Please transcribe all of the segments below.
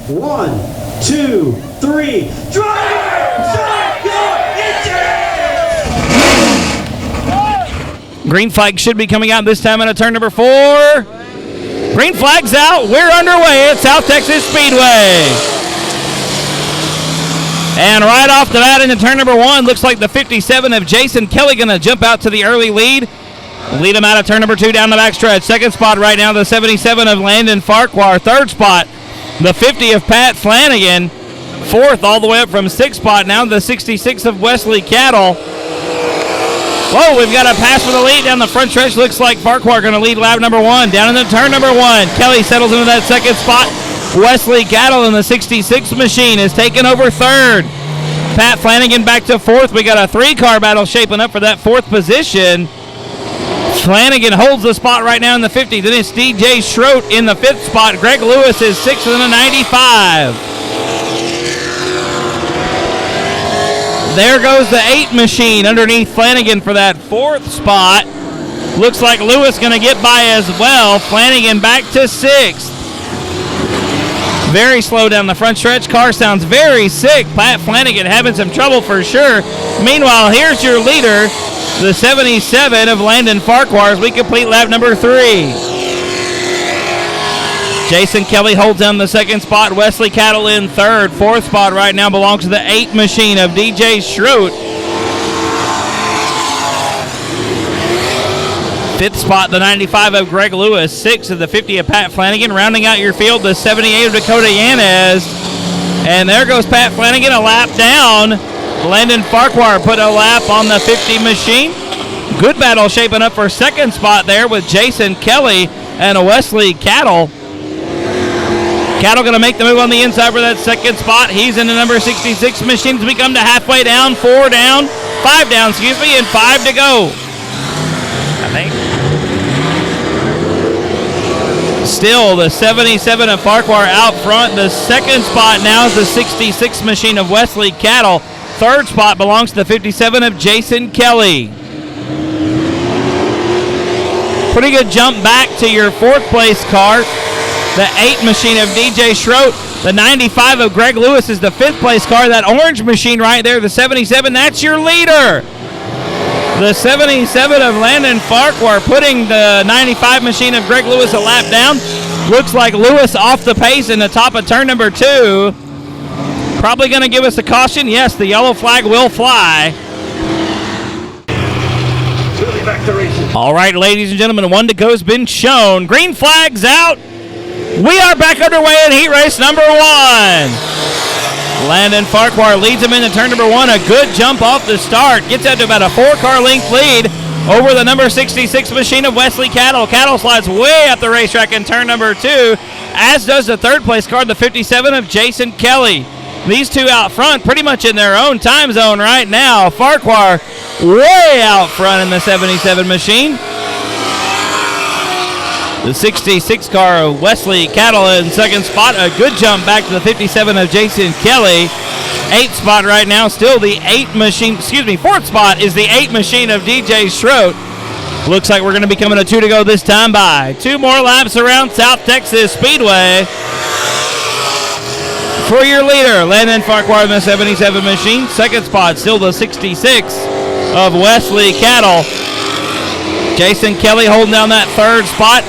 1, 2, 3, drive! Start your engine! Green flag should be coming out this time into turn number 4. Green flag's out. We're underway at South Texas Speedway. And right off the bat into turn number 1, looks like the 57 of Jason Kelly going to jump out to the early lead. Lead him out of turn number 2 down the backstretch. Second spot right now, the 77 of Landon Farquhar. Third spot, the 50 of Pat Flanagan. Fourth all the way up from 6th spot now, the 66 of Wesley Cattle. Whoa, we've got a pass for the lead down the front stretch. Looks like Farquhar going to lead lap number 1. Down into turn number 1. Kelly settles into that second spot. Wesley Cattle in the 66 machine is taking over third. Pat Flanagan back to fourth. We got a 3-car battle shaping up for that 4th position. Flanagan holds the spot right now in the 50. Then it's DJ Schroet in the 5th spot. Greg Lewis is 6th in the 95. There goes the 8 machine underneath Flanagan for that 4th spot. Looks like Lewis going to get by as well. Flanagan back to 6th. Very slow down the front stretch. Car sounds very sick. Pat Flanagan having some trouble for sure. Meanwhile, here's your leader, the 77 of Landon Farquhar, as we complete lap number 3. Jason Kelly holds down the 2nd spot. Wesley Cattle in 3rd. 4th spot right now belongs to the 8 machine of DJ Schroet. 5th spot, the 95 of Greg Lewis. 6th of the 50 of Pat Flanagan. Rounding out your field, the 78 of Dakota Yanez. And there goes Pat Flanagan, a lap down. Landon Farquhar put a lap on the 50 machine. Good battle shaping up for 2nd spot there with Jason Kelly and a Wesley Cattle. Cattle going to make the move on the inside for that 2nd spot. He's in the number 66 machine as we come to halfway down, 4 down, 5 down, and 5 to go. I think. Still, the 77 of Farquhar out front. The 2nd spot now is the 66 machine of Wesley Cattle. 3rd spot belongs to the 57 of Jason Kelly. Pretty good jump back to your 4th place car. The 8 machine of DJ Schroet. The 95 of Greg Lewis is the 5th place car. That orange machine right there, the 77, that's your leader. The 77 of Landon Farquhar putting the 95 machine of Greg Lewis a lap down. Looks like Lewis off the pace in the top of turn number 2. Probably going to give us a caution. Yes, the yellow flag will fly. All right, ladies and gentlemen, 1 to go has been shown. Green flag's out. We are back underway in heat race number 1. Landon Farquhar leads him into turn number 1. A good jump off the start. Gets out to about a 4-car length lead over the number 66 machine of Wesley Cattle. Cattle slides way up the racetrack in turn number 2, as does the 3rd place car, the 57 of Jason Kelly. These two out front pretty much in their own time zone right now. Farquhar way out front in the 77 machine. The 66 car of Wesley Cattle in 2nd spot. A good jump back to the 57 of Jason Kelly. 8th spot right now, still the 8 machine, 4th spot is the 8 machine of DJ Schroet. Looks like we're going to be coming to 2 to go this time by. 2 more laps around South Texas Speedway. For your leader, Landon Farquhar in the 77 machine. 2nd spot, still the 66 of Wesley Cattle. Jason Kelly holding down that 3rd spot.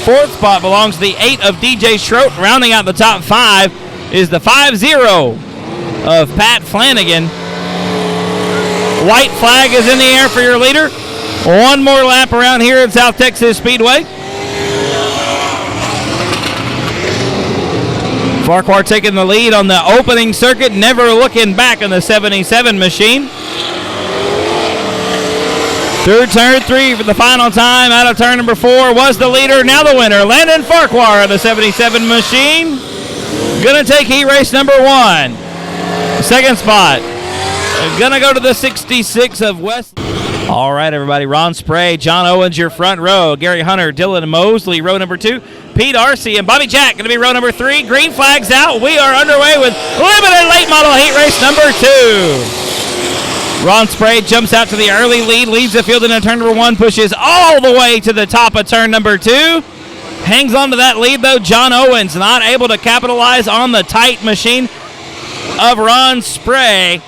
4th spot belongs to the 8 of DJ Schroet. Rounding out the top 5 is the 5-0 of Pat Flanagan. White flag is in the air for your leader. 1 more lap around here at South Texas Speedway. Farquhar taking the lead on the opening circuit, never looking back in the 77 machine. Through turn 3 for the final time, out of turn number 4 was the leader. Now the winner, Landon Farquhar of the 77 machine. Gonna take heat race number 1. 2nd spot, gonna go to the 66 of West. All right, everybody, Ron Spray, John Owens, your front row. Gary Hunter, Dylan Mosley, row number 2. Pete Arcee and Bobby Jack going to be row number 3. Green flag's out. We are underway with limited late model heat race number 2. Ron Spray jumps out to the early lead, leads the field into turn number 1, pushes all the way to the top of turn number 2. Hangs on to that lead, though. John Owens not able to capitalize on the tight machine of Ron Spray.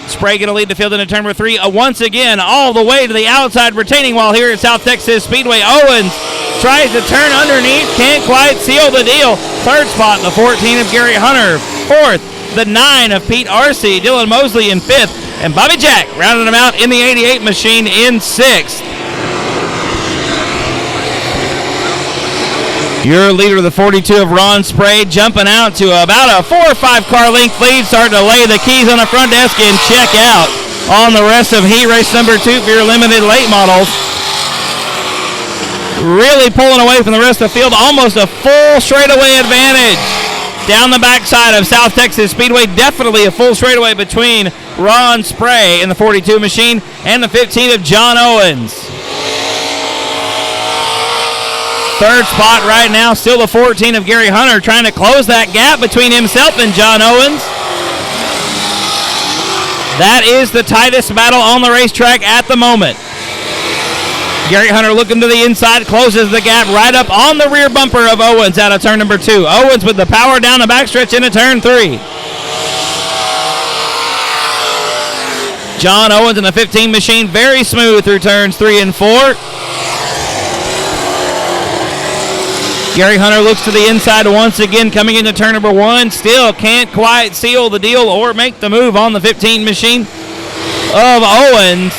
Spray going to lead the field into turn number 3 once again, all the way to the outside retaining wall here at South Texas Speedway. Owens tries to turn underneath, can't quite seal the deal. Third spot, the 14 of Gary Hunter. Fourth, the 9 of Pete Arcee. Dylan Mosley in 5th, and Bobby Jack rounding them out in the 88 machine in 6th. Your leader, the 42 of Ron Spray, jumping out to about a 4 or 5 car length lead, starting to lay the keys on the front desk and check out on the rest of heat race number 2 for your limited late models. Really pulling away from the rest of the field, almost a full straightaway advantage down the backside of South Texas Speedway. Definitely a full straightaway between Ron Spray in the 42 machine and the 15 of John Owens. Third spot right now, still the 14 of Gary Hunter, trying to close that gap between himself and John Owens. That is the tightest battle on the racetrack at the moment. Gary Hunter looking to the inside, closes the gap right up on the rear bumper of Owens out of turn number 2. Owens with the power down the backstretch into turn 3. John Owens in the 15 machine, very smooth through turns 3 and 4. Gary Hunter looks to the inside once again, coming into turn number 1. Still can't quite seal the deal or make the move on the 15 machine of Owens.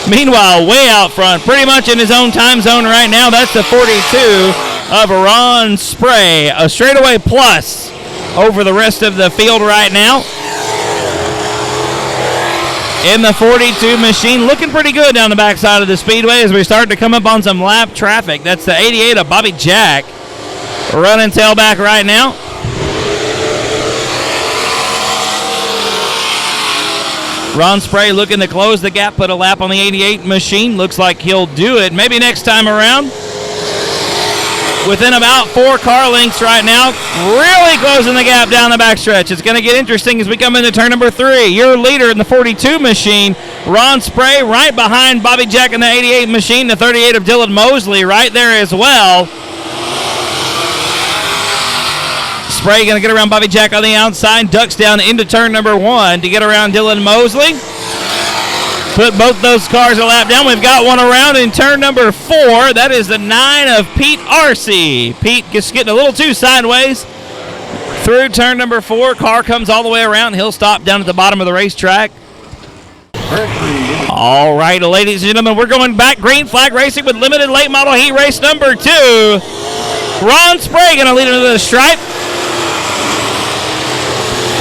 Meanwhile, way out front, pretty much in his own time zone right now, that's the 42 of Ron Spray. A straightaway plus over the rest of the field right now. In the 42 machine, looking pretty good down the backside of the speedway as we start to come up on some lap traffic. That's the 88 of Bobby Jack running tailback right now. Ron Spray looking to close the gap, put a lap on the 88 machine. Looks like he'll do it maybe next time around. Within about 4 car lengths right now, really closing the gap down the backstretch. It's going to get interesting as we come into turn number 3. Your leader in the 42 machine, Ron Spray, right behind Bobby Jack in the 88 machine, the 38 of Dylan Mosley right there as well. Spray going to get around Bobby Jack on the outside, ducks down into turn number 1 to get around Dylan Mosley. Put both those cars a lap down. We've got one around in turn number 4. That is the 9 of Pete Arcee. Pete just getting a little too sideways through turn number 4. Car comes all the way around. He'll stop down at the bottom of the racetrack. All right, ladies and gentlemen, we're going back green flag racing with limited late model heat race number 2. Ron Spray going to lead into the stripe.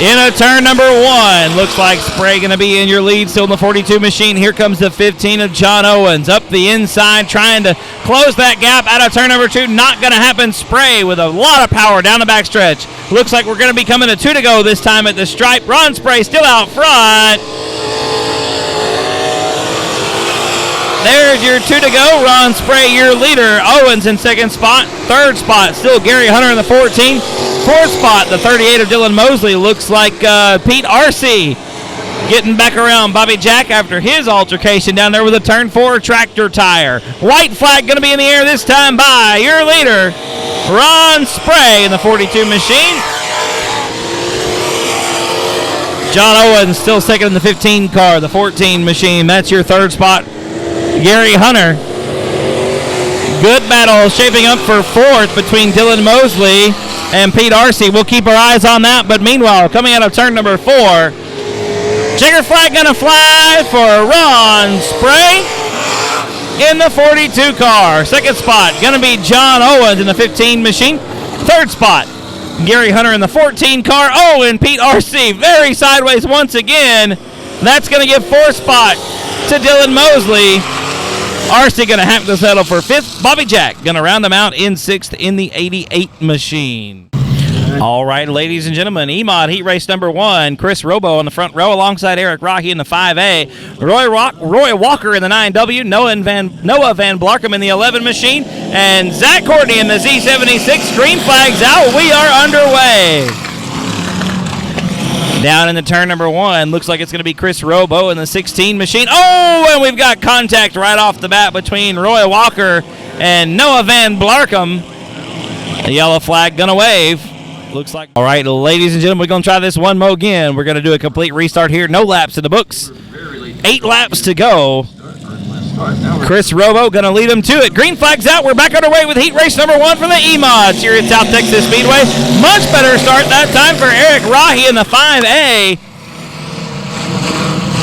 In turn number 1, looks like Spray going to be in your lead, still in the 42 machine. Here comes the 15 of John Owens up the inside, trying to close that gap out of turn number 2. Not going to happen. Spray with a lot of power down the backstretch. Looks like we're going to be coming to 2 to go this time at the stripe. Ron Spray still out front. There's your 2 to go. Ron Spray, your leader. Owens in second spot. Third spot, still Gary Hunter in the 14. Fourth spot, the 38 of Dylan Mosley. Looks like Pete Arcee getting back around Bobby Jack after his altercation down there with a turn 4 tractor tire. White flag going to be in the air this time by your leader, Ron Spray in the 42 machine. John Owens still second in the 15 car, the 14 machine. That's your third spot, Gary Hunter. Good battle shaping up for 4th between Dylan Mosley and Pete Arcee. We'll keep our eyes on that, but meanwhile, coming out of turn number 4, checker flag gonna fly for Ron Spray in the 42 car. Second spot gonna be John Owens in the 15 machine. Third spot, Gary Hunter in the 14 car. Oh, and Pete Arcee very sideways once again. That's gonna give 4th spot to Dylan Mosley. Arcee going to have to settle for 5th. Bobby Jack going to round them out in 6th in the 88 machine. All right, ladies and gentlemen, Emod Heat Race number 1. Chris Robo on the front row alongside Eric Rocky in the 5A. Roy Walker in the 9W. Noah Van Blarkham in the 11 machine. And Zach Courtney in the Z76. Green flags out. We are underway. Down in the turn number 1, looks like it's going to be Chris Robo in the 16 machine. Oh, and we've got contact right off the bat between Roy Walker and Noah Van Blarkum. The yellow flag gonna wave. Looks like. All right, ladies and gentlemen, we're gonna try this one more again. We're gonna do a complete restart here. No laps in the books. 8 laps to go. Chris Robo gonna lead them to it. Green flag's out. We're back underway with heat race number 1 from the Emods here at South Texas Speedway. Much better start that time for Eric Rahi in the 5A.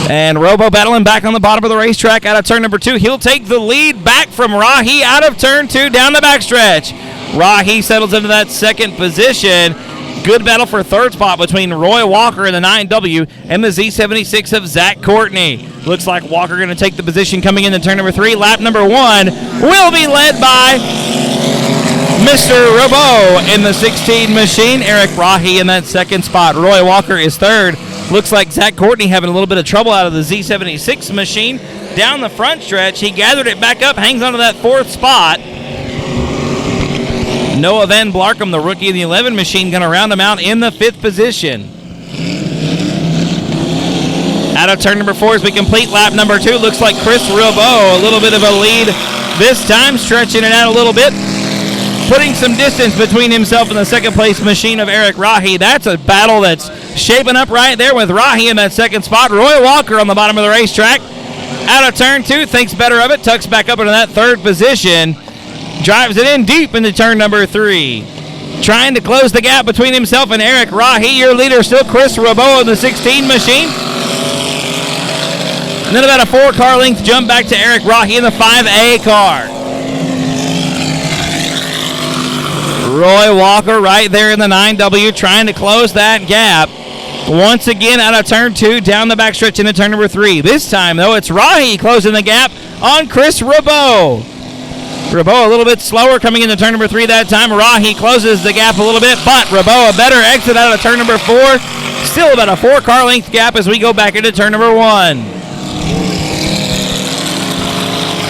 And Robo battling back on the bottom of the racetrack out of turn number 2. He'll take the lead back from Rahi out of turn 2 down the backstretch. Rahi settles into that second position. Good battle for third spot between Roy Walker in the 9W and the Z76 of Zach Courtney. Looks like Walker going to take the position coming into turn number 3. Lap number 1 will be led by Mr. Robo in the 16 machine. Eric Rahi in that second spot. Roy Walker is third. Looks like Zach Courtney having a little bit of trouble out of the Z76 machine. Down the front stretch, he gathered it back up, hangs onto that 4th spot. Noah Van Blarkum, the rookie in the 11 machine, going to round him out in the 5th position. Out of turn number 4 as we complete lap number 2. Looks like Chris Robo, a little bit of a lead this time, stretching it out a little bit, putting some distance between himself and the second place machine of Eric Rahi. That's a battle that's shaping up right there with Rahi in that second spot. Roy Walker on the bottom of the racetrack. Out of turn 2, thinks better of it, tucks back up into that 3rd position. Drives it in deep into turn number 3. Trying to close the gap between himself and Eric Rahi. Your leader still Chris Robo in the 16 machine. And then about a 4-car length jump back to Eric Rahi in the 5A car. Roy Walker right there in the 9W trying to close that gap. Once again out of turn 2 down the backstretch into turn number 3. This time though it's Rahi closing the gap on Chris Robo. Robo a little bit slower coming into turn number 3 that time. Rahi closes the gap a little bit, but Robo a better exit out of turn number 4. Still about a 4-car length gap as we go back into turn number 1.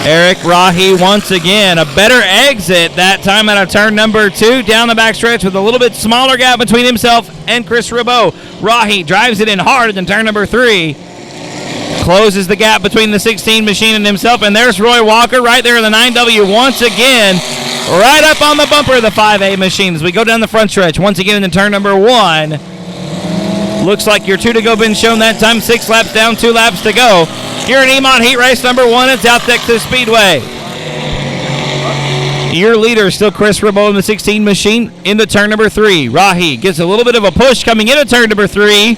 Eric Rahi once again a better exit that time out of turn number 2 down the backstretch with a little bit smaller gap between himself and Chris Robo. Rahi drives it in hard in turn number 3. Closes the gap between the 16 machine and himself, and there's Roy Walker right there in the 9W once again, right up on the bumper of the 5A machine as we go down the front stretch. Once again into turn number 1. Looks like your 2 to go been shown that time. 6 laps down, 2 laps to go. Here in Emod Heat Race number 1 at South Texas Speedway. Your leader still Chris Robo in the 16 machine into turn number 3. Rahi gets a little bit of a push coming into turn number 3.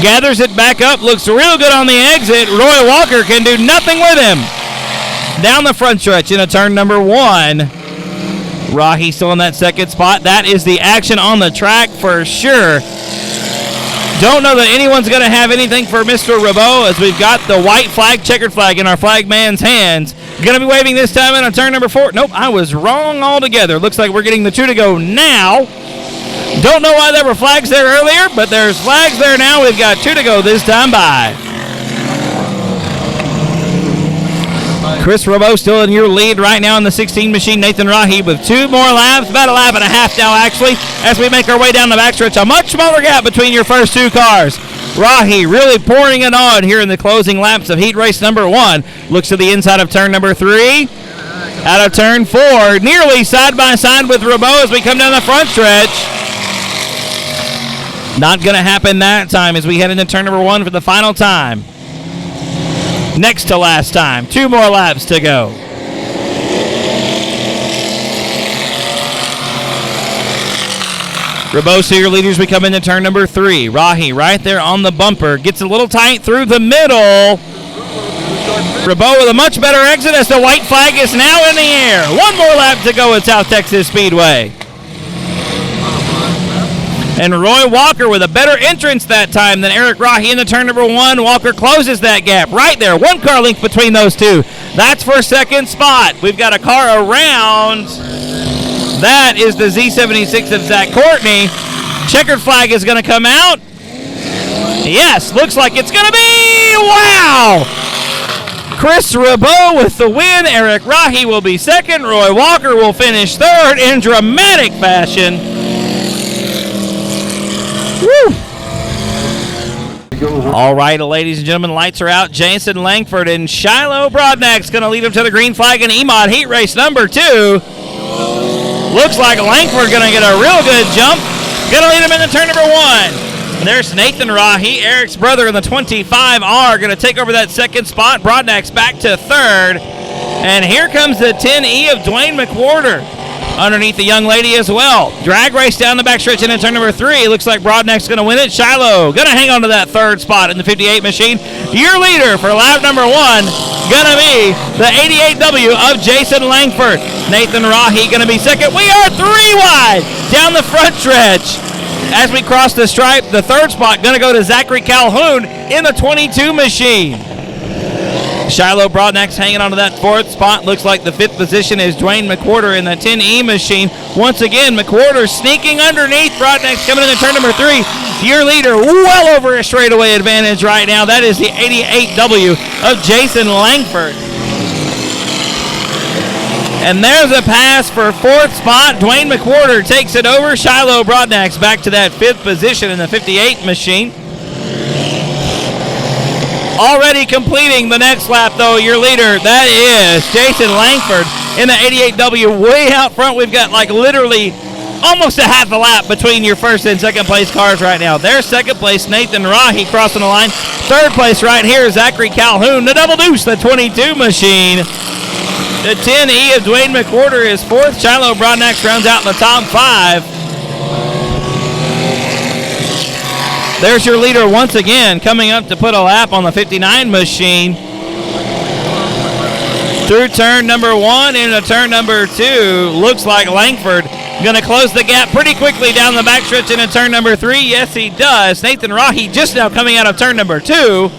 Gathers it back up, looks real good on the exit. Roy Walker can do nothing with him. Down the front stretch into turn number 1. Rahi still in that second spot. That is the action on the track for sure. Don't know that anyone's going to have anything for Mr. Robo as we've got the white flag, checkered flag in our flag man's hands. Going to be waving this time in on turn number 4. Nope, I was wrong altogether. Looks like we're getting the 2 to go now. Don't know why there were flags there earlier, but there's flags there now. We've got 2 to go this time by. Chris Robo still in your lead right now in the 16 machine. Nathan Rahi with 2 more laps, about a lap and a half now actually, as we make our way down the backstretch. A much smaller gap between your first 2 cars. Rahi really pouring it on here in the closing laps of heat race number 1. Looks to the inside of turn number 3. Out of turn 4, nearly side by side with Robo as we come down the front stretch. Not going to happen that time as we head into turn number 1 for the final time. Next to last time. 2 more laps to go. Robo, your leaders, we come into turn number 3. Rahi right there on the bumper. Gets a little tight through the middle. Robo with a much better exit as the white flag is now in the air. 1 more lap to go at South Texas Speedway. And Roy Walker with a better entrance that time than Eric Rahi in the turn number 1. Walker closes that gap right there. 1 car length between those 2. That's for second spot. We've got a car around. That is the Z76 of Zach Courtney. Checkered flag is going to come out. Yes, looks like it's going to be. Wow! Chris Robo with the win. Eric Rahi will be second. Roy Walker will finish third in dramatic fashion. Woo! All right, ladies and gentlemen, lights are out. Jason Langford and Shiloh Broadnack's going to lead him to the green flag in Emod Heat Race number 2. Looks like Langford going to get a real good jump. Going to lead him into turn number 1. And there's Nathan Rahi, Eric's brother in the 25R, going to take over that second spot. Broadnack's back to 3rd. And here comes the 10E of Dwayne McWhorter underneath the young lady as well. Drag race down the backstretch into turn number 3. Looks like Broadnack's going to win it. Shiloh going to hang on to that 3rd spot in the 58 machine. Your leader for lap number 1 going to be the 88W of Jason Langford. Nathan Rahi going to be 2nd. We are 3 wide down the front stretch. As we cross the stripe, the 3rd spot going to go to Zachary Calhoun in the 22 machine. Shiloh Broadnack's hanging on to that 4th spot. Looks like the 5th position is Dwayne McWhorter in the 10E machine. Once again, McWhorter sneaking underneath. Broadnack's coming into turn number 3. Your leader well over a straightaway advantage right now. That is the 88W of Jason Langford. And there's a pass for 4th spot. Dwayne McWhorter takes it over. Shiloh Broadnack's back to that 5th position in the 58 machine. Already completing the next lap, though, your leader, that is Jason Langford in the 88W. Way out front, we've got like literally almost a half a lap between your 1st and 2nd place cars right now. There's 2nd place, Nathan Rahi crossing the line. 3rd place right here, Zachary Calhoun, the double deuce, the 22 machine. The 10E of Dwayne McWhorter is 4th. Shiloh Broadnack rounds out in the top 5. There's your leader once again coming up to put a lap on the 59 machine. Through turn number 1 into turn number 2. Looks like Langford going to close the gap pretty quickly down the backstretch into turn number 3. Yes, he does. Nathan Rahi just now coming out of turn number 2.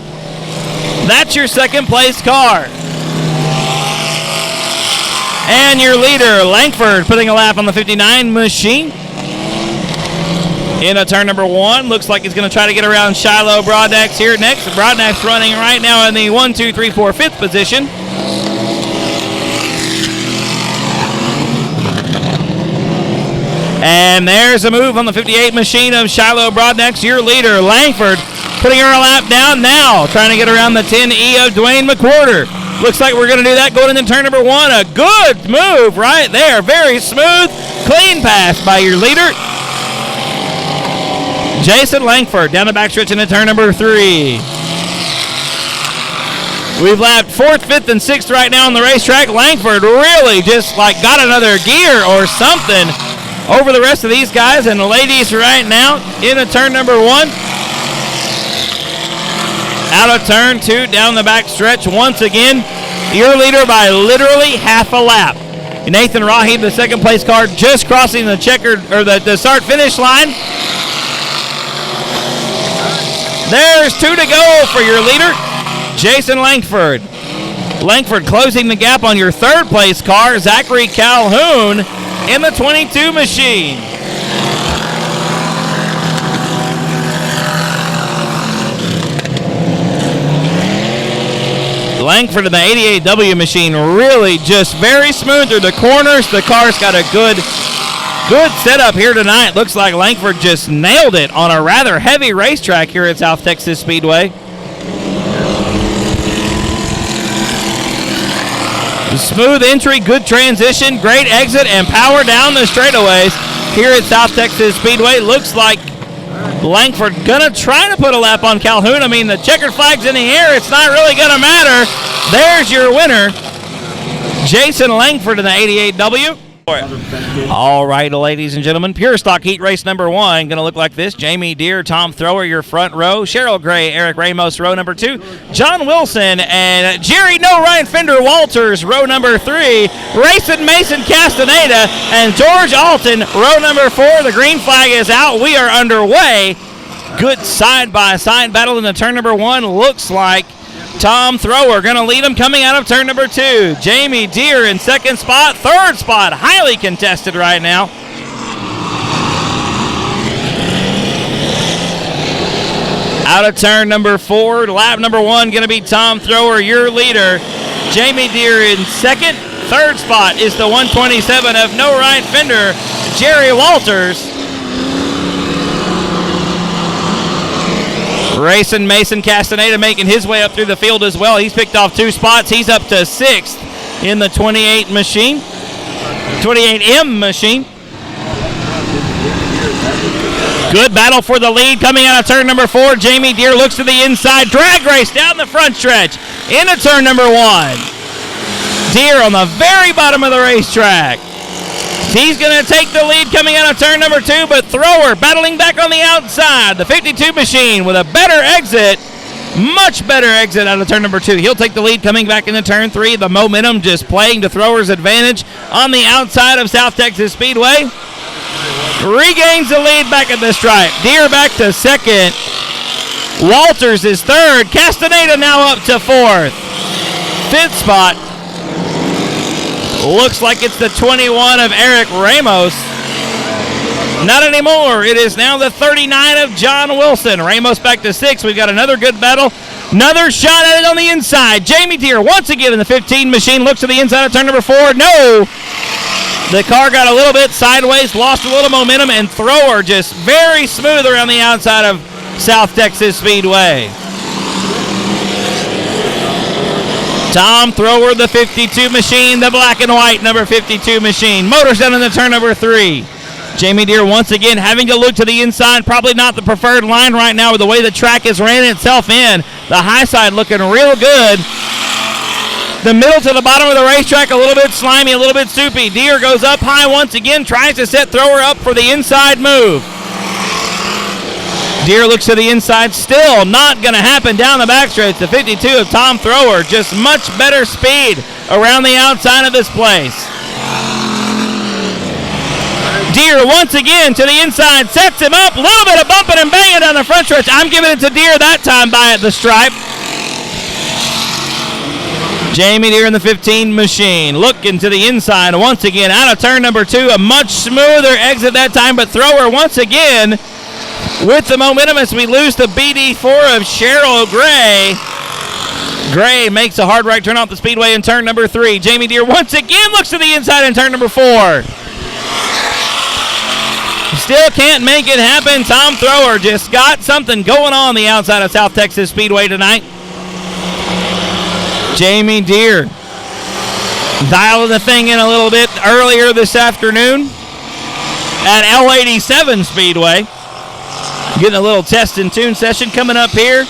That's your 2nd place car. And your leader, Langford, putting a lap on the 59 machine. Into turn number 1. Looks like he's going to try to get around Shiloh Broadnack's here next. Broadnack's running right now in the 1, 2, 3, 4, 5th position. And there's a move on the 58 machine of Shiloh Broadnack's your leader, Langford, putting her a lap down now, trying to get around the 10E of Dwayne McWhorter. Looks like we're going to do that going into turn number 1. A good move right there. Very smooth, clean pass by your leader, Jason Langford, down the backstretch into turn number 3. We've lapped 4th, 5th, and 6th right now on the racetrack. Langford really just like got another gear or something over the rest of these guys. And the ladies right now into turn number 1. Out of turn 2, down the backstretch once again. Your leader by literally half a lap. Nathan Rahi, the 2nd place car, just crossing the checkered or the start-finish line. There's 2 to go for your leader, Jason Langford. Langford closing the gap on your 3rd place car, Zachary Calhoun in the 22 machine. Langford in the 88W machine really just very smooth through the corners. The car's got a good setup here tonight. Looks like Langford just nailed it on a rather heavy racetrack here at South Texas Speedway. Smooth entry, good transition, great exit, and power down the straightaways here at South Texas Speedway. Looks like Langford gonna try to put a lap on Calhoun. I mean, the checkered flag's in the air. It's not really gonna matter. There's your winner, Jason Langford in the 88W. All right, ladies and gentlemen, Pure Stock Heat Race number 1 going to look like this. Jamie Deere, Tom Thrower, your front row. Cheryl Gray, Eric Ramos, row number 2. John Wilson and Jerry No Ryan Fender Walters, row number 3. Rayson Mason Castaneda and George Alton, row number 4. The green flag is out. We are underway. Good side-by-side battle in the turn number 1. Looks like Tom Thrower going to lead him coming out of turn number 2. Jamie Deere in 2nd spot. 3rd spot, highly contested right now. Out of turn number 4, lap number 1 going to be Tom Thrower, your leader. Jamie Deere in 2nd. 3rd spot is the 127 of No Right Fender, Jerry Walters. Racing Mason Castaneda making his way up through the field as well. He's picked off 2 spots. He's up to 6th in the 28 machine. 28M machine. Good battle for the lead coming out of turn number 4. Jamie Deere looks to the inside. Drag race down the front stretch into turn number 1. Deere on the very bottom of the racetrack. He's going to take the lead coming out of turn number 2, but Thrower battling back on the outside. The 52 machine with a better exit, much better exit out of turn number 2. He'll take the lead coming back into turn 3. The momentum just playing to Thrower's advantage on the outside of South Texas Speedway. Regains the lead back at the stripe. Deere back to 2nd. Walters is 3rd. Castaneda now up to 4th. 5th spot. Looks like it's the 21 of Eric Ramos. Not anymore. It is now the 39 of John Wilson. Ramos back to 6th. We've got another good battle. Another shot at it on the inside. Jamie Deere once again in the 15 machine. Looks to the inside of turn number 4. No. The car got a little bit sideways, lost a little momentum, and Thrower just very smooth around the outside of South Texas Speedway. Tom Thrower, the 52 machine, the black and white number 52 machine. Motors down in the turn number 3. Jamie Deere once again having to look to the inside. Probably not the preferred line right now with the way the track has ran itself in. The high side looking real good. The middle to the bottom of the racetrack a little bit slimy, a little bit soupy. Deere goes up high once again, tries to set Thrower up for the inside move. Deere looks to the inside, still not going to happen down the backstretch. The 52 of Tom Thrower, just much better speed around the outside of this place. Deere once again to the inside, sets him up, a little bit of bumping and banging down the front stretch. I'm giving it to Deere that time by at the stripe. Jamie Deere in the 15 machine, looking to the inside once again out of turn number 2. A much smoother exit that time, but Thrower once again with the momentum as we lose the BD4 of Cheryl Gray. Gray makes a hard right turn off the speedway in turn number 3. Jamie Deere once again looks to the inside in turn number 4. Still can't make it happen. Tom Thrower just got something going on the outside of South Texas Speedway tonight. Jamie Deere dialing the thing in a little bit earlier this afternoon at L87 Speedway. Getting a little test and tune session coming up here.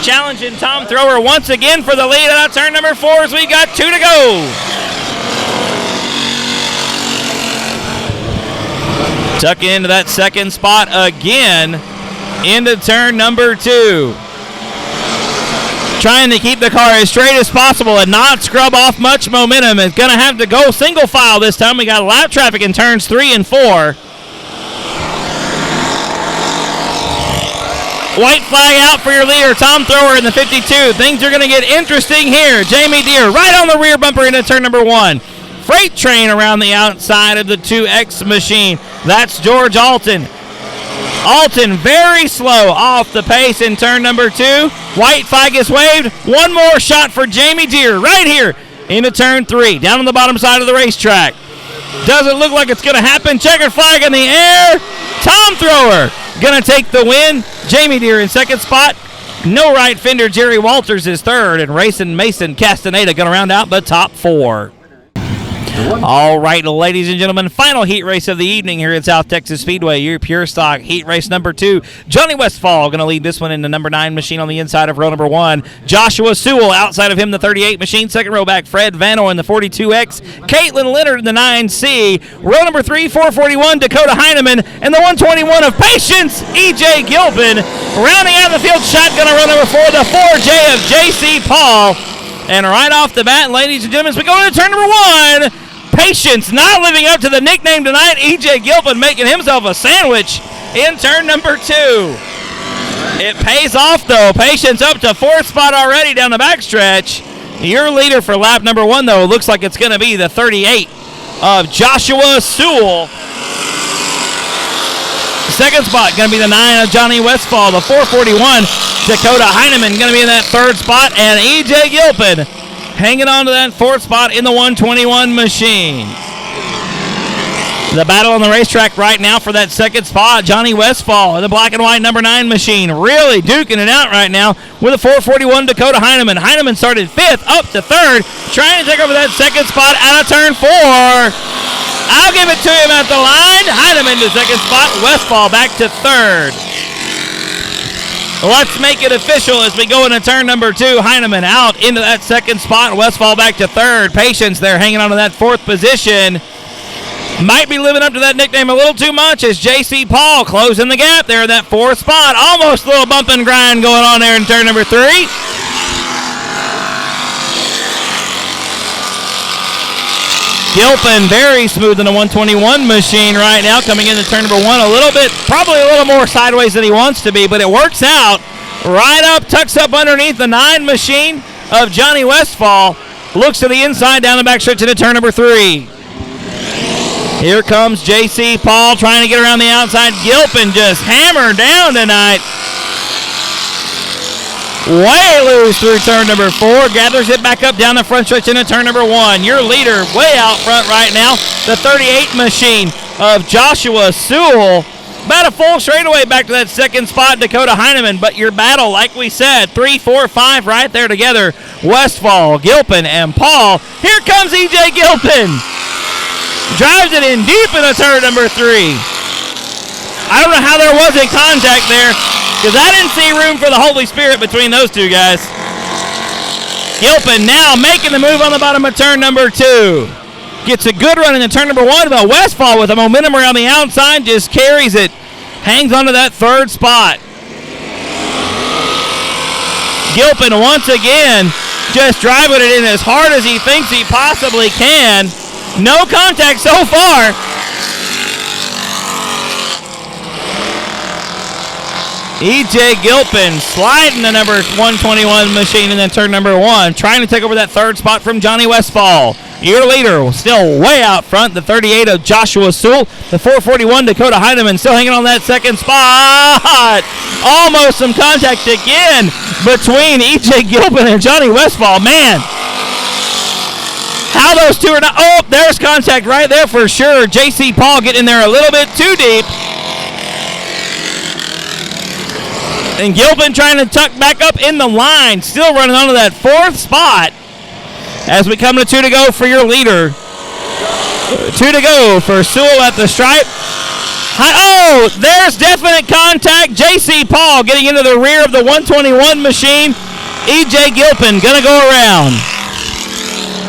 Challenging Tom Thrower once again for the lead out of turn number 4 as we got 2 to go. Tucking into that 2nd spot again into turn number 2. Trying to keep the car as straight as possible and not scrub off much momentum. It's going to have to go single file this time. We got lap traffic in turns 3 and 4. White flag out for your leader, Tom Thrower in the 52. Things are going to get interesting here. Jamie Deere right on the rear bumper into turn number 1. Freight train around the outside of the 2X machine. That's George Alton. Alton very slow off the pace in turn number 2. White flag is waved. One more shot for Jamie Deere right here into turn 3. Down on the bottom side of the racetrack. Doesn't look like it's going to happen. Checkered flag in the air. Tom Thrower going to take the win. Jamie Deere in 2nd spot. No right fender. Jerry Walters is 3rd. And Racing Mason Castaneda going to round out the top 4. All right, ladies and gentlemen, final heat race of the evening here at South Texas Speedway. Your pure stock heat race number 2. Johnny Westfall going to lead this one in the number 9 machine on the inside of row number 1. Joshua Sewell outside of him, the 38 machine. 2nd row back, Fred Vano in the 42X. Caitlin Leonard in the 9C. Row number 3, 441, Dakota Heineman. And the 121 of Patience, E.J. Gilpin. Rounding out the field, shotgun on row number 4, the 4J of J.C. Paul. And right off the bat, ladies and gentlemen, as we go into turn number 1, Patience not living up to the nickname tonight. E.J. Gilpin making himself a sandwich in turn number 2. It pays off, though. Patience up to 4th spot already down the backstretch. Your leader for lap number 1, though, looks like it's going to be the 38 of Joshua Sewell. 2nd spot going to be the 9 of Johnny Westfall. The 441, Dakota Heineman going to be in that 3rd spot. And E.J. Gilpin hanging on to that 4th spot in the 121 machine. The battle on the racetrack right now for that second spot. Johnny Westfall, the black and white number 9 machine, really duking it out right now with a 441 Dakota Heineman. Heineman started 5th, up to 3rd, trying to take over that second spot out of turn 4. I'll give it to him at the line. Heineman to second spot, Westfall back to 3rd. Let's make it official as we go into turn number 2. Heineman out into that second spot, Westfall back to 3rd. Patience there hanging on to that 4th position. Might be living up to that nickname a little too much as J.C. Paul closing the gap there in that 4th spot. Almost a little bump and grind going on there in turn number 3. Gilpin very smooth in the 121 machine right now, coming into turn number 1 a little bit, probably a little more sideways than he wants to be, but it works out. Right up, tucks up underneath the 9 machine of Johnny Westfall. Looks to the inside down the backstretch into turn number 3. Here comes J.C. Paul trying to get around the outside. Gilpin just hammered down tonight. Way loose through turn number 4. Gathers it back up down the front stretch into turn number 1. Your leader way out front right now. The 38 machine of Joshua Sewell. About a full straightaway back to that second spot, Dakota Heineman. But your battle, like we said, 3, 4, 5 right there together. Westfall, Gilpin, and Paul. Here comes E.J. Gilpin. Drives it in deep into turn number 3. I don't know how there wasn't contact there because I didn't see room for the Holy Spirit between those two guys. Gilpin now making the move on the bottom of turn number 2. Gets a good run into turn number 1, but Westfall with the momentum around the outside just carries it. Hangs onto that 3rd spot. Gilpin once again just driving it in as hard as he thinks he possibly can. No contact so far. E.J. Gilpin sliding the number 121 machine in then turn number 1, trying to take over that 3rd spot from Johnny Westfall. Your leader still way out front, the 38 of Joshua Sewell. The 441 Dakota Heineman still hanging on that 2nd spot. Almost some contact again between E.J. Gilpin and Johnny Westfall. Man, how those two are not. Oh, there's contact right there for sure. J.C. Paul getting in there a little bit too deep. And Gilpin trying to tuck back up in the line. Still running onto that 4th spot. As we come to 2 to go for your leader. 2 to go for Sewell at the stripe. Oh, there's definite contact. J.C. Paul getting into the rear of the 121 machine. E.J. Gilpin going to go around.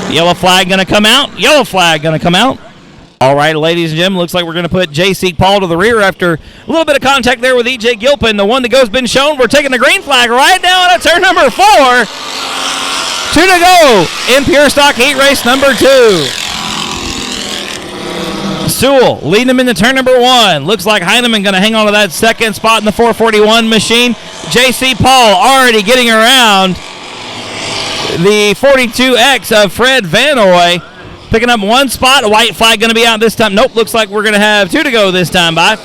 Yellow flag going to come out. Yellow flag going to come out. All right, ladies and gentlemen, looks like we're going to put J.C. Paul to the rear after a little bit of contact there with E.J. Gilpin. The one that goes been shown. We're taking the green flag right now at turn number 4. 2 to go in Pure Stock Heat Race number 2. Sewell leading him into turn number 1. Looks like Heineman going to hang on to that 2nd spot in the 441 machine. J.C. Paul already getting around the 42X of Fred Vanoy. Picking up 1 spot. A white flag going to be out this time. Nope, looks like we're going to have 2 to go this time by.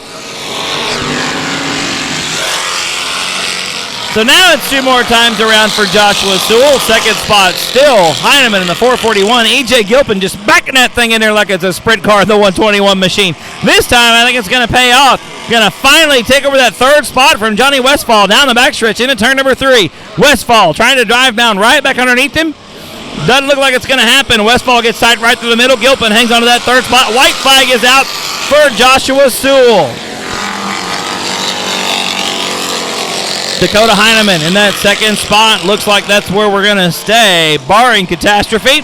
So now it's 2 more times around for Joshua Sewell. 2nd spot still Heineman in the 441. E.J. Gilpin just backing that thing in there like it's a sprint car in the 121 machine. This time I think it's going to pay off. Going to finally take over that 3rd spot from Johnny Westfall down the backstretch into turn number 3. Westfall trying to drive down right back underneath him. Doesn't look like it's going to happen. Westfall gets tied right through the middle. Gilpin hangs onto that 3rd spot. White flag is out for Joshua Sewell. Dakota Heineman in that 2nd spot. Looks like that's where we're going to stay, barring catastrophe.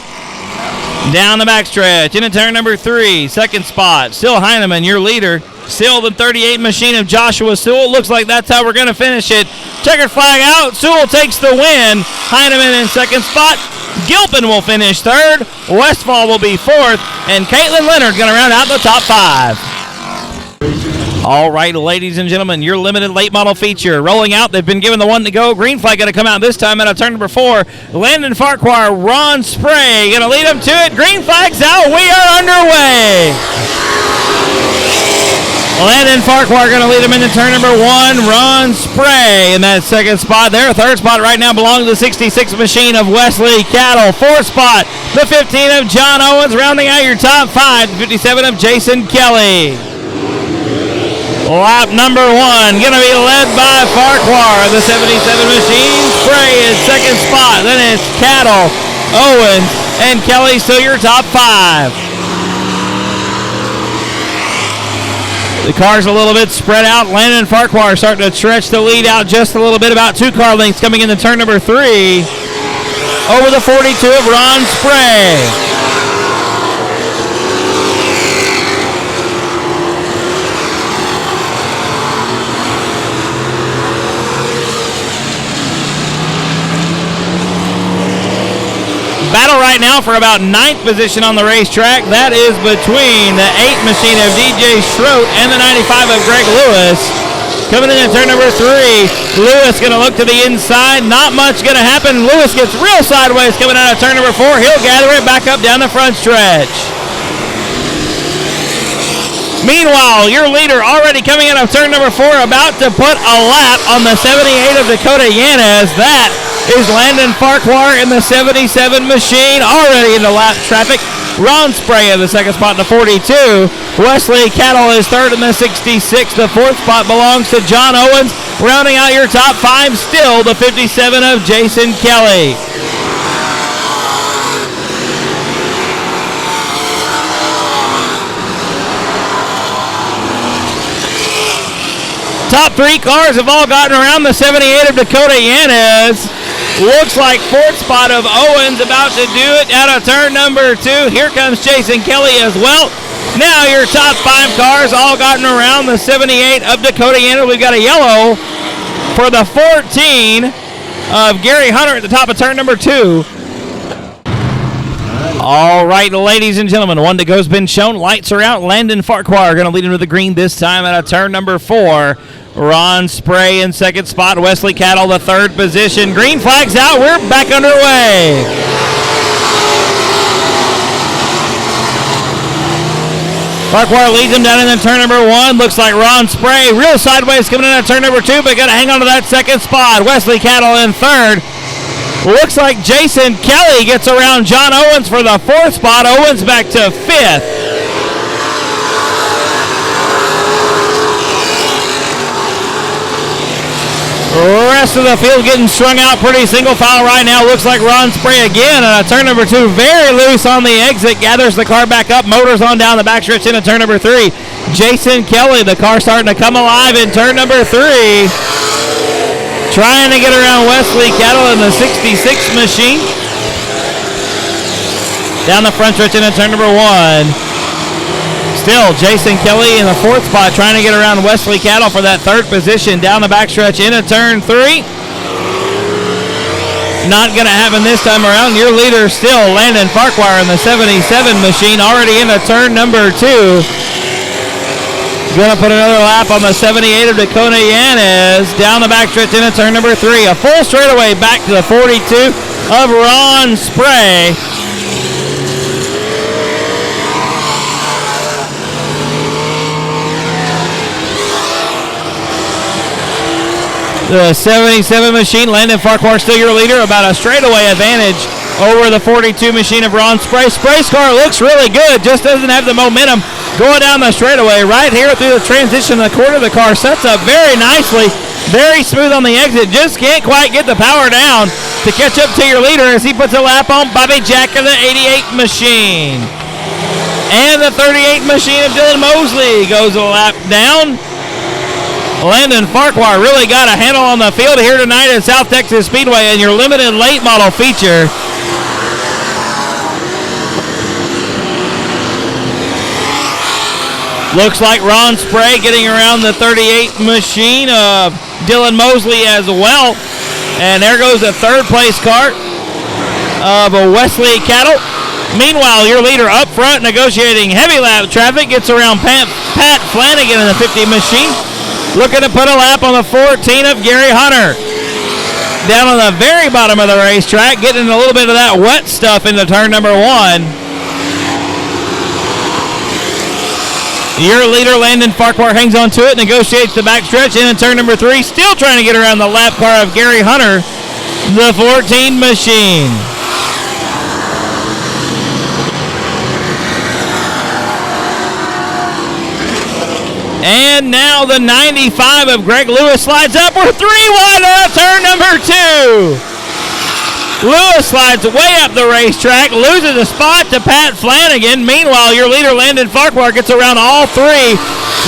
Down the backstretch into turn number 3. 2nd spot. Still Heineman, your leader. Still the 38 machine of Joshua Sewell. Looks like that's how we're going to finish it. Checkered flag out. Sewell takes the win. Heineman in 2nd spot. Gilpin will finish 3rd. Westfall will be 4th. And Caitlin Leonard going to round out the top 5. All right, ladies and gentlemen, your limited late model feature rolling out. They've been given the 1 to go. Green flag going to come out this time out of turn number 4. Landon Farquhar, Ron Spray going to lead them to it. Green flag's out. We are underway. Landon Farquhar going to lead him into turn number 1. Ron Spray in that second spot there. Third spot right now belongs to the 66 machine of Wesley Cattle. Fourth spot, the 15 of John Owens. Rounding out your top 5, the 57 of Jason Kelly. Lap number 1 going to be led by Farquhar, the 77 machine. Spray is second spot. Then it's Cattle, Owens, and Kelly still your top 5. The car's a little bit spread out. Landon Farquhar starting to stretch the lead out just a little bit, about 2 car lengths coming into turn number 3. Over the 42 of Ron Spray. Battle right now for about 9th position on the racetrack. That is between the 8 machine of DJ Schroet and the 95 of Greg Lewis. Coming in at turn number 3, Lewis going to look to the inside. Not much going to happen. Lewis gets real sideways coming out of turn number 4. He'll gather it back up down the front stretch. Meanwhile, your leader already coming out of turn number 4, about to put a lap on the 78 of Dakota Yanez. That is Landon Farquhar in the 77 machine, already into lap traffic. Ron Spray in the second spot in the 42. Wesley Cattle is third in the 66. The fourth spot belongs to John Owens. Rounding out your top 5, still the 57 of Jason Kelly. Top 3 cars have all gotten around the 78 of Dakota Yanez. Looks like fourth spot of Owens about to do it out of turn number 2. Here comes Jason Kelly as well. Now your top 5 cars all gotten around the 78 of Dakota Yanez. We've got a yellow for the 14 of Gary Hunter at the top of turn number 2. All right, ladies and gentlemen, one to go's been shown. Lights are out. Landon Farquhar going to lead him to the green this time out of turn number 4. Ron Spray in second spot. Wesley Cattle the third position. Green flag's out. We're back underway. Farquhar leads him down in turn number 1. Looks like Ron Spray real sideways coming in at turn number 2, but got to hang on to that second spot. Wesley Cattle in third. Looks like Jason Kelly gets around John Owens for the 4th spot. Owens back to 5th. Rest of the field getting strung out pretty single file right now. Looks like Ron Spray again on turn number 2. Very loose on the exit. Gathers the car back up. Motors on down the backstretch into turn number 3. Jason Kelly, the car starting to come alive in turn number 3. Trying to get around Wesley Cattle in the 66 machine. Down the front stretch into turn number 1. Still, Jason Kelly in the 4th spot trying to get around Wesley Cattle for that 3rd position. Down the backstretch into turn 3. Not going to happen this time around. Your leader still Landon Farquhar in the 77 machine, already into turn number 2. Going to put another lap on the 78 of Dakota Yanez. Down the backstretch into turn number 3. A full straightaway back to the 42 of Ron Spray. The 77 machine, Landon Farquhar still your leader, about a straightaway advantage over the 42 machine of Ron Spray. Spray's car looks really good, just doesn't have the momentum going down the straightaway. Right here through the transition of the quarter, the car sets up very nicely, very smooth on the exit, just can't quite get the power down to catch up to your leader as he puts a lap on Bobby Jack of the 88 machine. And the 38 machine of Dylan Mosley goes a lap down. Landon Farquhar really got a handle on the field here tonight at South Texas Speedway in your limited late model feature. Looks like Ron Spray getting around the 38 machine of Dylan Mosley as well. And there goes the 3rd place car of Wesley Cattle. Meanwhile, your leader up front negotiating heavy lap traffic gets around Pat Flanagan in the 50 machine. Looking to put a lap on the 14 of Gary Hunter. Down on the very bottom of the racetrack, getting a little bit of that wet stuff into turn number 1. Your leader, Landon Farquhar, hangs on to it, negotiates the backstretch in turn number 3, still trying to get around the lap car of Gary Hunter, the 14 machine. And now the 95 of Greg Lewis slides up. We're 3 wide out of turn number 2. Lewis slides way up the racetrack, loses a spot to Pat Flanagan. Meanwhile, your leader, Landon Farquhar, gets around all 3.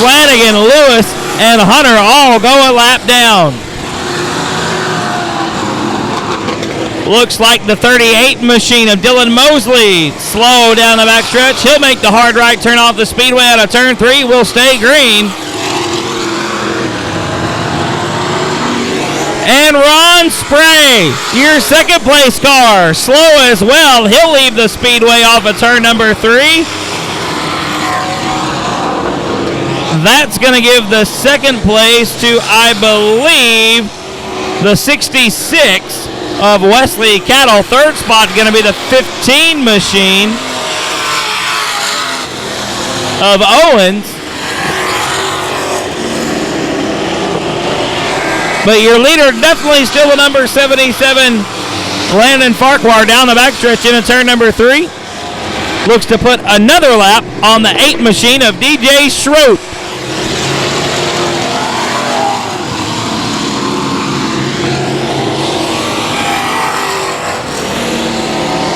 Flanagan, Lewis, and Hunter all go a lap down. Looks like the 38 machine of Dylan Mosley. Slow down the backstretch. He'll make the hard right turn off the speedway out of turn 3. Will stay green. And Ron Spray, your second place car, slow as well. He'll leave the speedway off of turn number 3. That's going to give the second place to, I believe, the 66 of Wesley Cattle. Third spot going to be the 15 machine of Owens. But your leader definitely still the number 77, Landon Farquhar, down the backstretch into turn number 3. Looks to put another lap on the 8 machine of DJ Schroet.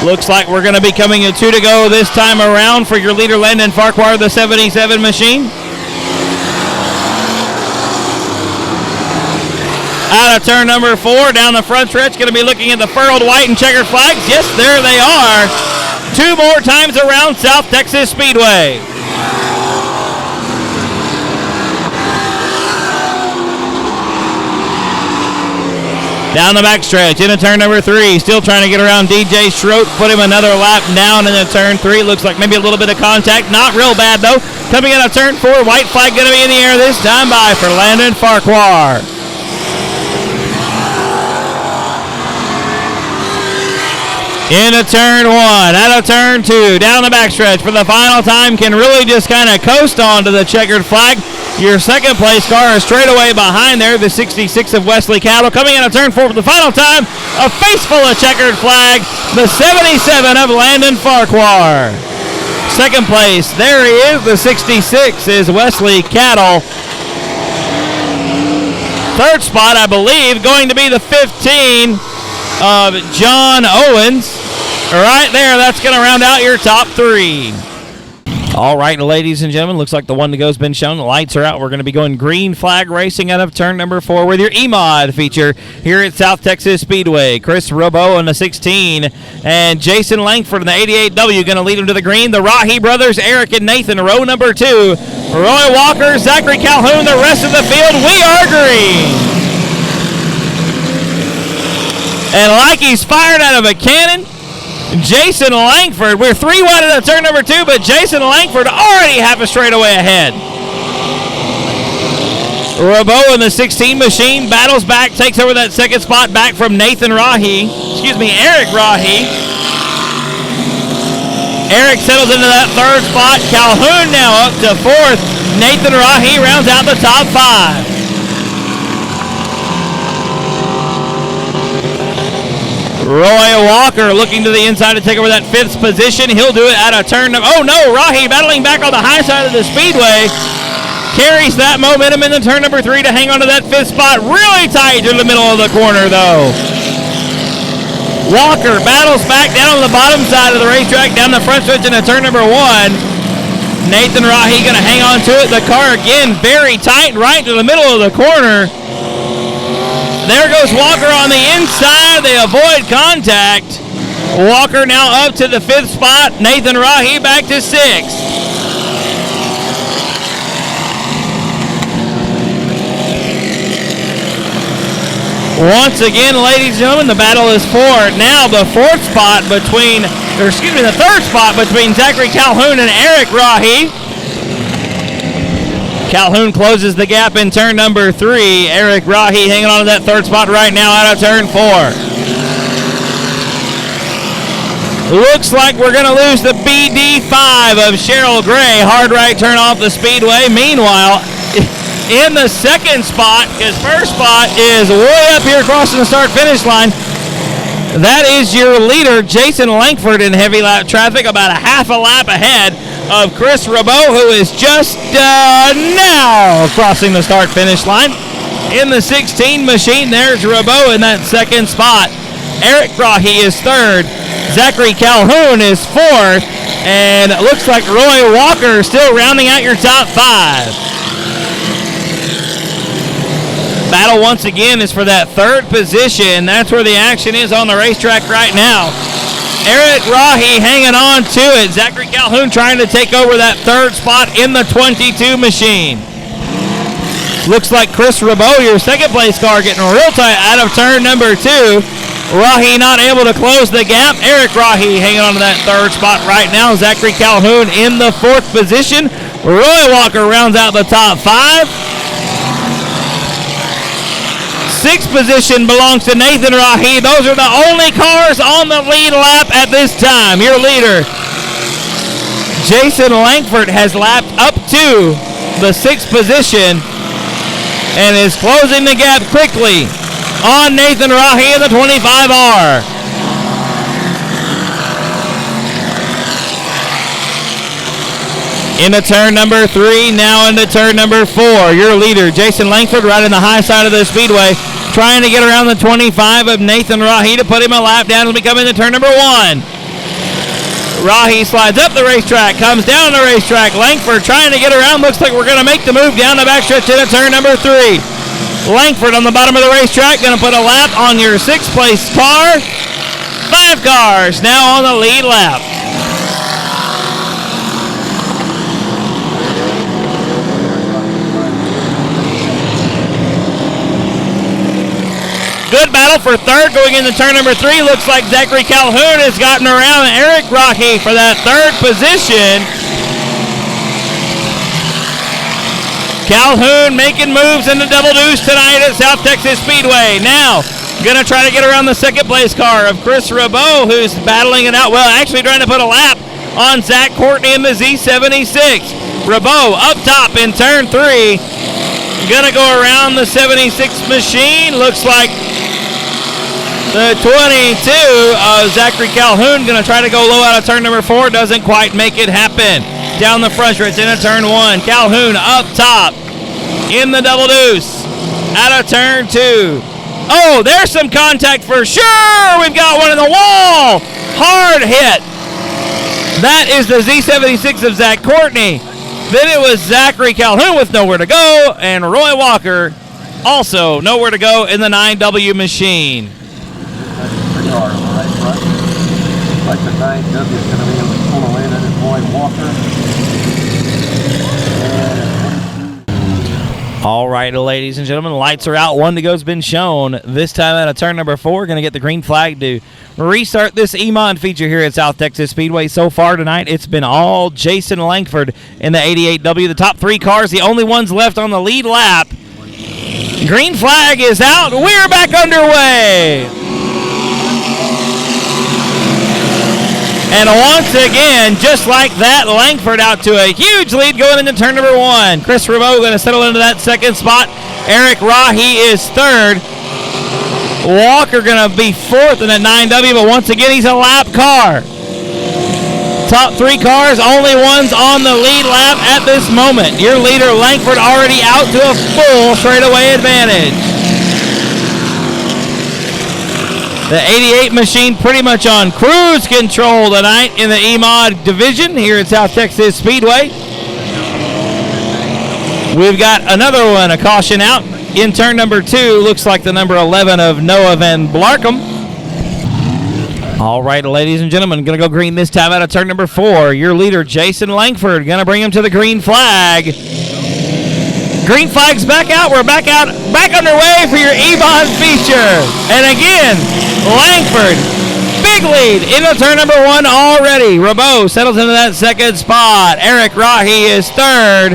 Looks like we're going to be coming to 2 to go this time around for your leader, Landon Farquhar, the 77 machine. Out of turn number 4, down the front stretch, going to be looking at the furled white and checkered flags. Yes, there they are. 2 more times around South Texas Speedway. Down the backstretch, into turn number 3. Still trying to get around DJ Schroet. Put him another lap down into turn 3. Looks like maybe a little bit of contact. Not real bad, though. Coming out of turn 4, white flag going to be in the air this time by for Landon Farquhar. Into turn 1, out of turn 2, down the backstretch for the final time. Can really just kind of coast onto the checkered flag. Your second place car is straight away behind there, the 66 of Wesley Cattle. Coming out of turn 4 for the final time, a face full of checkered flag, the 77 of Landon Farquhar. Second place, there he is, the 66 is Wesley Cattle. Third spot, I believe, going to be the 15 of John Owens. Right there, that's going to round out your top 3. All right, ladies and gentlemen, looks like the 1 to go has been shown. The lights are out. We're going to be going green flag racing out of turn number 4 with your Emod feature here at South Texas Speedway. Chris Robo in the 16 and Jason Langford in the 88W going to lead them to the green. The Rahi brothers, Eric and Nathan, row number 2. Roy Walker, Zachary Calhoun, the rest of the field, we are green. And like he's fired out of a cannon, Jason Langford, we're 3 wide at turn number 2, but Jason Langford already half a straightaway ahead. Robo in the 16 machine battles back, takes over that second spot back from Eric Rahi. Eric settles into that third spot. Calhoun now up to 4th. Nathan Rahi rounds out the top 5. Roy Walker looking to the inside to take over that 5th position. He'll do it out of turn. Oh no, Rahi battling back on the high side of the speedway. Carries that momentum into turn number 3 to hang on to that 5th spot. Really tight to the middle of the corner though. Walker battles back down on the bottom side of the racetrack, down the front stretch into turn number 1. Nathan Rahi gonna hang on to it. The car again very tight right to the middle of the corner. There goes Walker on the inside. They avoid contact. Walker now up to the 5th spot. Nathan Rahi back to 6th. Once again, ladies and gentlemen, the battle is for now the 3rd spot between Zachary Calhoun and Eric Rahi. Calhoun closes the gap in turn number 3. Eric Rahi hanging on to that 3rd spot right now out of turn 4. Looks like we're going to lose the BD5 of Cheryl Gray. Hard right turn off the Speedway. Meanwhile, in the second spot, his first spot is way up here crossing the start-finish line. That is your leader, Jason Langford, in heavy lap traffic, about a half a lap ahead of Chris Rabot, who is just now crossing the start-finish line. In the 16 machine, there's Rabot in that second spot. Eric Rahe is third. Zachary Calhoun is fourth. And it looks like Roy Walker still rounding out your top five. Battle once again is for that third position. That's where the action is on the racetrack right now. Eric Rahe hanging on to it. Zachary Calhoun trying to take over that third spot in the 22 machine. Looks like Chris Rabot, your second place car, getting real tight out of turn number 2. Rahe not able to close the gap. Eric Rahe hanging on to that third spot right now. Zachary Calhoun in the fourth position. Roy Walker rounds out the top 5. Sixth position belongs to Nathan Rahe. Those are the only cars on the lead lap at this time. Your leader, Jason Langford, has lapped up to the sixth position and is closing the gap quickly on Nathan Rahe in the 25R. Into turn number 3, now into turn number 4. Your leader, Jason Langford, right in the high side of the Speedway, trying to get around the 25 of Nathan Rahe to put him a lap down as we come into turn number 1. Rahe slides up the racetrack, comes down the racetrack. Langford trying to get around. Looks like we're going to make the move down the backstretch into turn number 3. Langford on the bottom of the racetrack, going to put a lap on your sixth place car. 5 cars now on the lead lap. Good battle for third going into turn number 3. Looks like Zachary Calhoun has gotten around Eric Rahe for that third position. Calhoun making moves in the double deuce tonight at South Texas Speedway. Now, going to try to get around the second place car of Chris Rabot, who's battling it out. Well, actually trying to put a lap on Zach Courtney in the Z76. Rabot up top in turn 3. Going to go around the 76 machine. Looks like the 22 of Zachary Calhoun going to try to go low out of turn number 4. Doesn't quite make it happen. Down the front stretch into turn 1. Calhoun up top in the double deuce. Out of turn 2. Oh, there's some contact for sure. We've got one in the wall. Hard hit. That is the Z76 of Zach Courtney. Then it was Zachary Calhoun with nowhere to go, and Roy Walker also nowhere to go in the 9W machine. Like the 9W is going to be able to pull away. That is Roy Walker. All right, ladies and gentlemen, lights are out. 1 to go has been shown. This time out of turn number 4, going to get the green flag to restart this Emod feature here at South Texas Speedway. So far tonight, it's been all Jason Langford in the 88W. The top 3 cars, the only ones left on the lead lap. Green flag is out. We're back underway. And once again, just like that, Langford out to a huge lead going into turn number 1. Chris Rabot going to settle into that second spot. Eric Rahe is third. Walker going to be fourth in that 9W, but once again, he's a lap car. Top 3 cars, only ones on the lead lap at this moment. Your leader, Langford, already out to a full straightaway advantage. The 88 machine pretty much on cruise control tonight in the Emod division here at South Texas Speedway. We've got another one, a caution out in turn number 2. Looks like the number 11 of Noah Van Blarkum. All right, ladies and gentlemen, going to go green this time out of turn number 4. Your leader, Jason Langford, going to bring him to the green flag. Green flag's back out. We're back underway for your Emod feature. And again, Langford, big lead into turn number 1 already. Rabot settles into that second spot. Eric Rahe is third.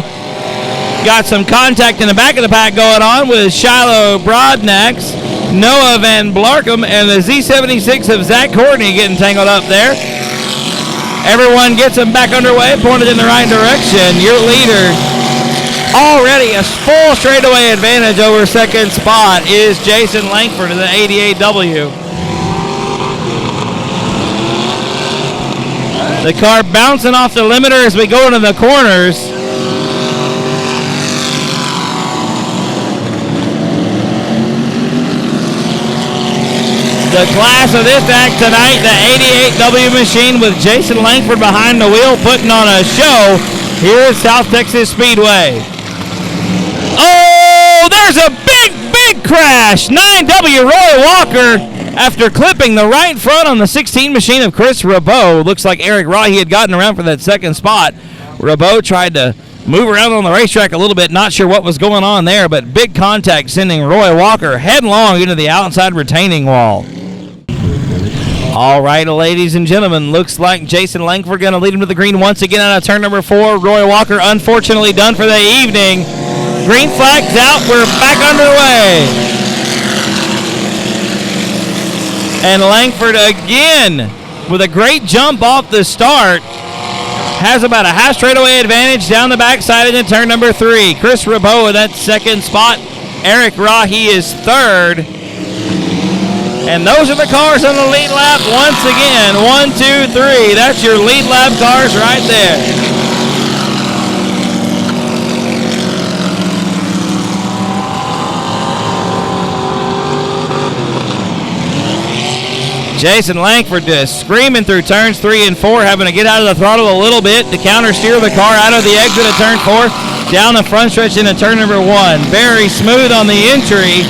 Got some contact in the back of the pack going on with Shiloh Broadnax, Noah Van Blarkum, and the Z76 of Zach Courtney getting tangled up there. Everyone gets them back underway, pointed in the right direction. Your leader, already a full straightaway advantage over second spot, is Jason Langford in the 88W. The car bouncing off the limiter as we go into the corners. The class of this act tonight, the 88W machine with Jason Langford behind the wheel putting on a show here at South Texas Speedway. Oh, there's a big crash. 9W Roy Walker after clipping the right front on the 16 machine of Chris Rabot. Looks like Eric Rahe had gotten around for that second spot. Rabot tried to move around on the racetrack a little bit, not sure what was going on there, but big contact sending Roy Walker headlong into the outside retaining wall. All right, ladies and gentlemen, looks like Jason Langford going to lead him to the green once again out of turn number 4. Roy Walker unfortunately done for the evening. Green flag's out. We're back underway. And Langford again with a great jump off the start. Has about a half straightaway advantage down the backside into turn number 3. Chris Rabot in that second spot. Eric Rahe is third. And those are the cars on the lead lap once again. 1, 2, 3. That's your lead lap cars right there. Jason Langford just screaming through turns 3 and 4, having to get out of the throttle a little bit to counter steer the car out of the exit of turn 4, down the front stretch into turn number 1. Very smooth on the entry.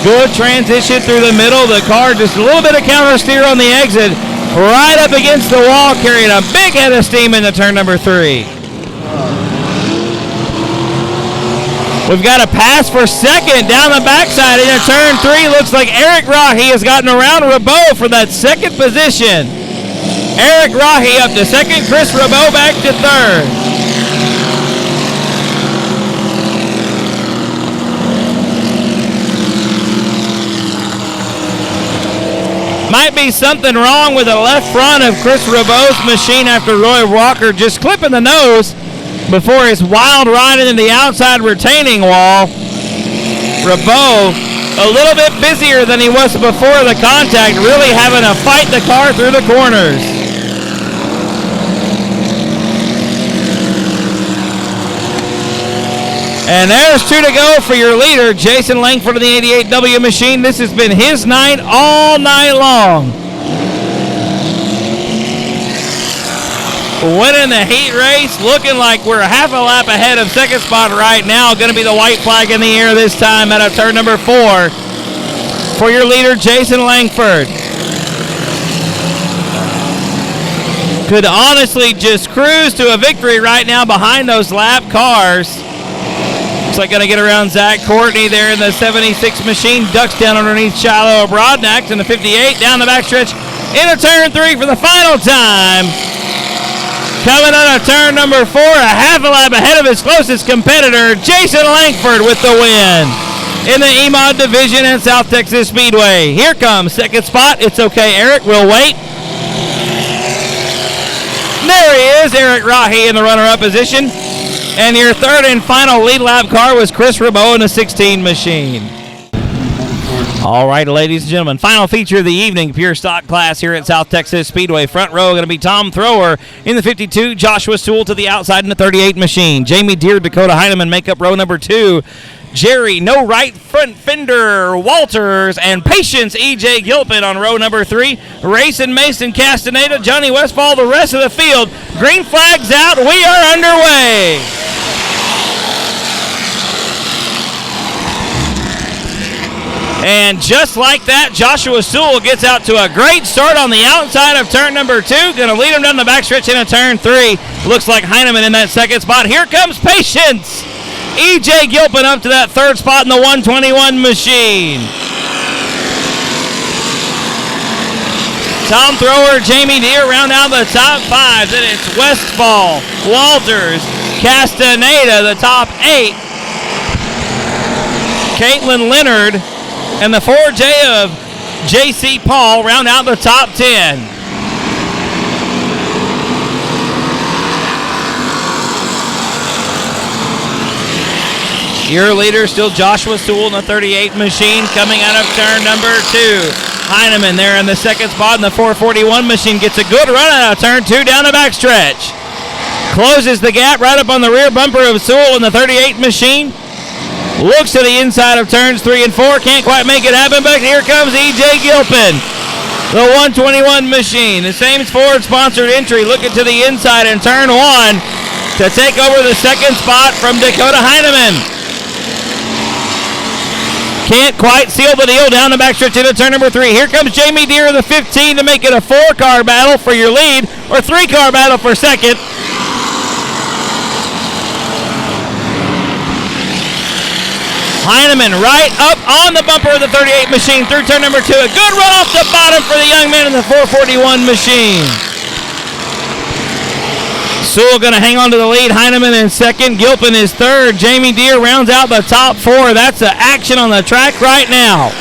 Good transition through the middle. The car just a little bit of counter steer on the exit, right up against the wall, carrying a big head of steam into turn number 3. We've got a pass for second down the backside into turn 3. Looks like Eric Rahe has gotten around Rabot for that second position. Eric Rahe up to second, Chris Rabot back to third. Might be something wrong with the left front of Chris Rabot's machine after Roy Walker just clipping the nose before his wild ride into the outside retaining wall. Rabot a little bit busier than he was before the contact, really having to fight the car through the corners. And there's 2 to go for your leader, Jason Langford of the 88W machine. This has been his night all night long. Winning the heat race, looking like we're half a lap ahead of second spot right now. Going to be the white flag in the air this time out of turn number 4 for your leader, Jason Langford. Could honestly just cruise to a victory right now behind those lap cars. Looks like going to get around Zach Courtney there in the 76 machine. Ducks down underneath Shiloh Brodnax in the 58. Down the backstretch into turn 3 for the final time. Coming out of turn number 4, a half a lap ahead of his closest competitor, Jason Langford with the win in the Emod division at South Texas Speedway. Here comes second spot. It's okay, Eric. We'll wait. There he is, Eric Rahe in the runner-up position. And your third and final lead lap car was Chris Rabot in a 16 machine. All right, ladies and gentlemen, final feature of the evening, pure stock class here at South Texas Speedway. Front row going to be Tom Thrower in the 52, Joshua Sewell to the outside in the 38 machine. Jamie Deere, Dakota Heineman make up row number 2. Jerry, no right front fender, Walters, and Patience, E.J. Gilpin on row number 3. Racing Mason Castaneda, Johnny Westfall, the rest of the field. Green flag's out. We are underway. And just like that, Joshua Sewell gets out to a great start on the outside of turn number 2. Going to lead him down the backstretch into turn 3. Looks like Heineman in that second spot. Here comes Patience. E.J. Gilpin up to that third spot in the 121 machine. Tom Thrower, Jamie Deere round out the top 5. Then it's Westfall, Walters, Castaneda, the top 8. Caitlin Leonard and the 4J of J.C. Paul round out the top 10. Your leader still Joshua Sewell in the 38 machine coming out of turn number 2. Heineman there in the second spot in the 441 machine gets a good run out of turn 2 down the backstretch. Closes the gap right up on the rear bumper of Sewell in the 38 machine. Looks to the inside of turns 3 and 4. Can't quite make it happen, but here comes E.J. Gilpin. The 121 machine. The same Ford-sponsored entry looking to the inside in turn 1 to take over the second spot from Dakota Heineman. Can't quite seal the deal down the backstretch into turn number 3. Here comes Jamie Deere, the 15, to make it a 4-car battle for your lead, or 3-car battle for second. Heineman right up on the bumper of the 38 machine through turn number 2. A good run off the bottom for the young man in the 441 machine. Sewell going to hang on to the lead. Heineman in second. Gilpin is third. Jamie Deere rounds out the top 4. That's the action on the track right now.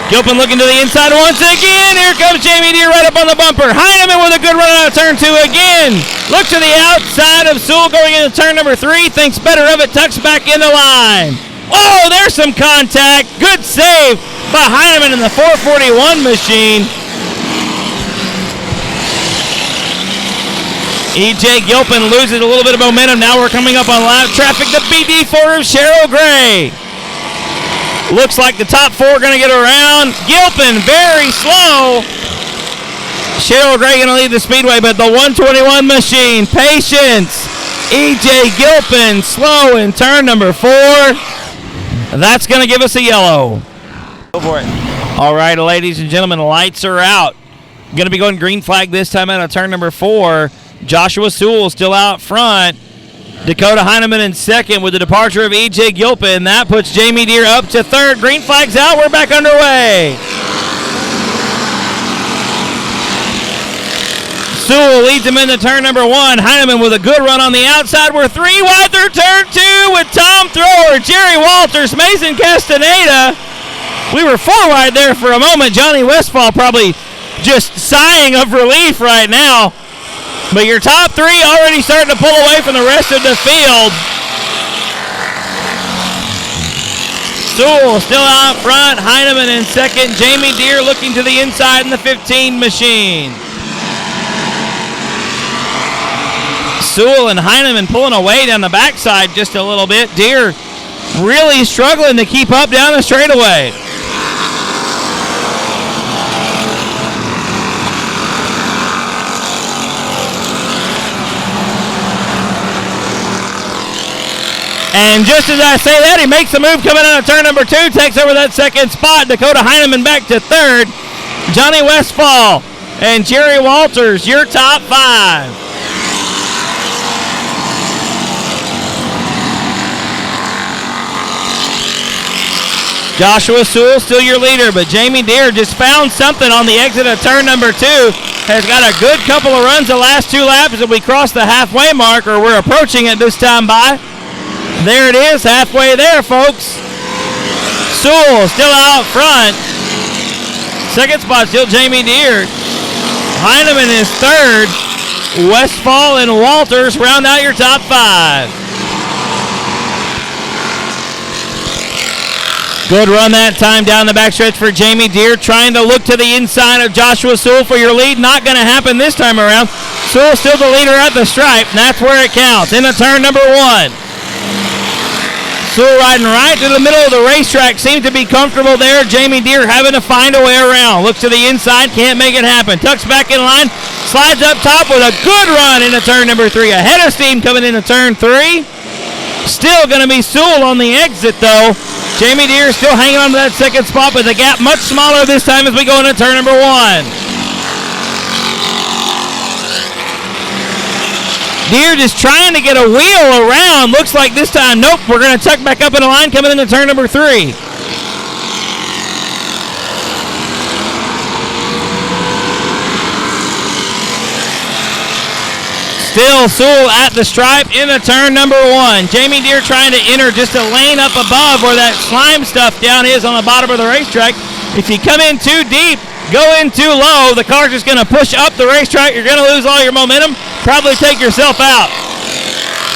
Gilpin looking to the inside once again. Here comes Jamie Deere right up on the bumper. Heineman with a good run out of turn 2 again. Look to the outside of Sewell going into turn number 3. Thinks better of it. Tucks back in the line. Oh, there's some contact. Good save by Heineman in the 441 machine. E.J. Gilpin loses a little bit of momentum. Now we're coming up on lap traffic. The BD4 of Cheryl Gray. Looks like the top 4 going to get around. Gilpin very slow. Cheryl Gray going to lead the Speedway, but the 121 machine, patience. E.J. Gilpin slow in turn number 4. That's going to give us a yellow. Go for it. All right, ladies and gentlemen, lights are out. Going to be going green flag this time out of turn number 4. Joshua Sewell still out front. Dakota Heineman in second with the departure of E.J. Gilpin. That puts Jamie Deere up to third. Green flag's out. We're back underway. Sewell leads him into turn number 1. Heineman with a good run on the outside. We're 3 wide through turn 2 with Tom Thrower, Jerry Walters, Mason Castaneda. We were 4 wide there for a moment. Johnny Westfall probably just sighing of relief right now. But your top 3 already starting to pull away from the rest of the field. Sewell still out front. Heineman in second. Jamie Deere looking to the inside in the 15 machine. Sewell and Heineman pulling away down the backside just a little bit. Deere really struggling to keep up down the straightaway. And just as I say that, he makes the move coming out of turn number 2, takes over that second spot. Dakota Heineman back to third. Johnny Westfall and Jerry Walters, your top 5. Joshua Sewell still your leader, but Jamie Deere just found something on the exit of turn number 2. Has got a good couple of runs the last 2 laps as we cross the halfway mark, or we're approaching it this time by. There it is, halfway there, folks. Sewell still out front. Second spot still Jamie Deere. Heineman is third. Westfall and Walters round out your top 5. Good run that time down the backstretch for Jamie Deere, trying to look to the inside of Joshua Sewell for your lead. Not going to happen this time around. Sewell still the leader at the stripe, and that's where it counts. Into turn number 1. Sewell riding right to the middle of the racetrack. Seems to be comfortable there. Jamie Deere having to find a way around. Looks to the inside. Can't make it happen. Tucks back in line. Slides up top with a good run into turn number 3. A head of steam coming into turn 3. Still going to be Sewell on the exit, though. Jamie Deere still hanging on to that second spot, but the gap much smaller this time as we go into turn number 1. Deere just trying to get a wheel around. Looks like this time, nope, we're going to tuck back up in the line coming into turn number 3. Still Sewell at the stripe into turn number 1. Jamie Deere trying to enter just a lane up above where that slime stuff down is on the bottom of the racetrack. If you come in too deep, Going too low, the car's just going to push up the racetrack. You're going to lose all your momentum, probably take yourself out.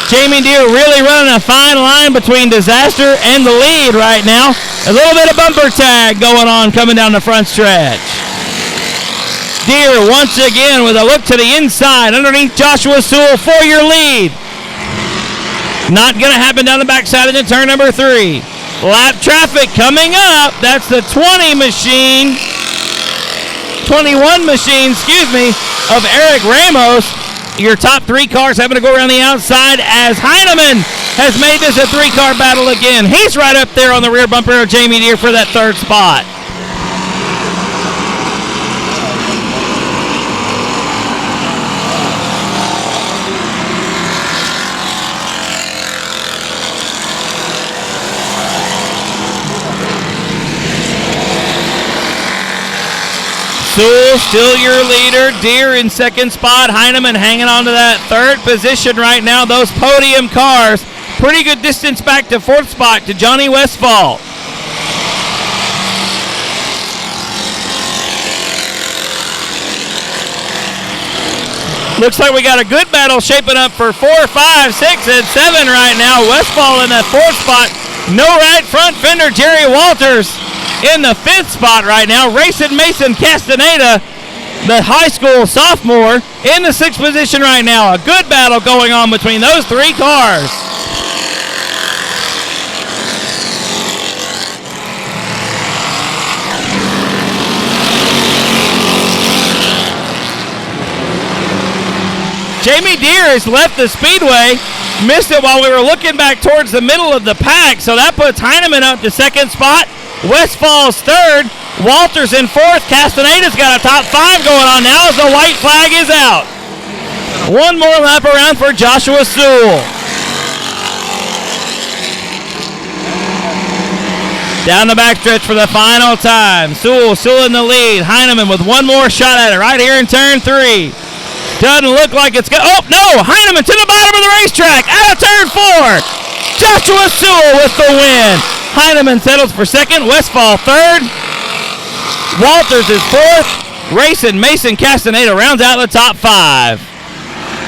Jamie Deere really running a fine line between disaster and the lead right now. A little bit of bumper tag going on coming down the front stretch. Deere once again with a look to the inside underneath Joshua Sewell for your lead. Not going to happen down the backside into turn number 3. Lap traffic coming up. That's the 21 machine, of Eric Ramos. Your top 3 cars having to go around the outside as Heineman has made this a 3-car battle again. He's right up there on the rear bumper of Jamie Deere for that 3rd spot. Sewell still your leader. Deere in 2nd spot. Heineman hanging on to that 3rd position right now. Those podium cars, pretty good distance back to 4th spot to Johnny Westfall. Looks like we got a good battle shaping up for 4, 5, 6, and 7 right now. Westfall in that 4th spot. No right front fender. Jerry Walters in the 5th spot right now. Racing Mason Castaneda, the high school sophomore, in the 6th position right now. A good battle going on between those 3 cars. Jamie Deere has left the speedway. Missed it while we were looking back towards the middle of the pack, so that puts Heineman up to 2nd spot. Westfall's 3rd. Walters in 4th. Castaneda's got a top 5 going on now as the white flag is out. One more lap around for Joshua Sewell. Down the backstretch for the final time. Sewell still in the lead. Heineman with one more shot at it right here in turn 3. Doesn't look like it's going. Oh, no! Heineman to the bottom of the racetrack out of turn 4. Joshua Sewell with the win. Heineman settles for 2nd. Westfall 3rd. Walters is 4th. Racing Mason Castaneda rounds out the top 5.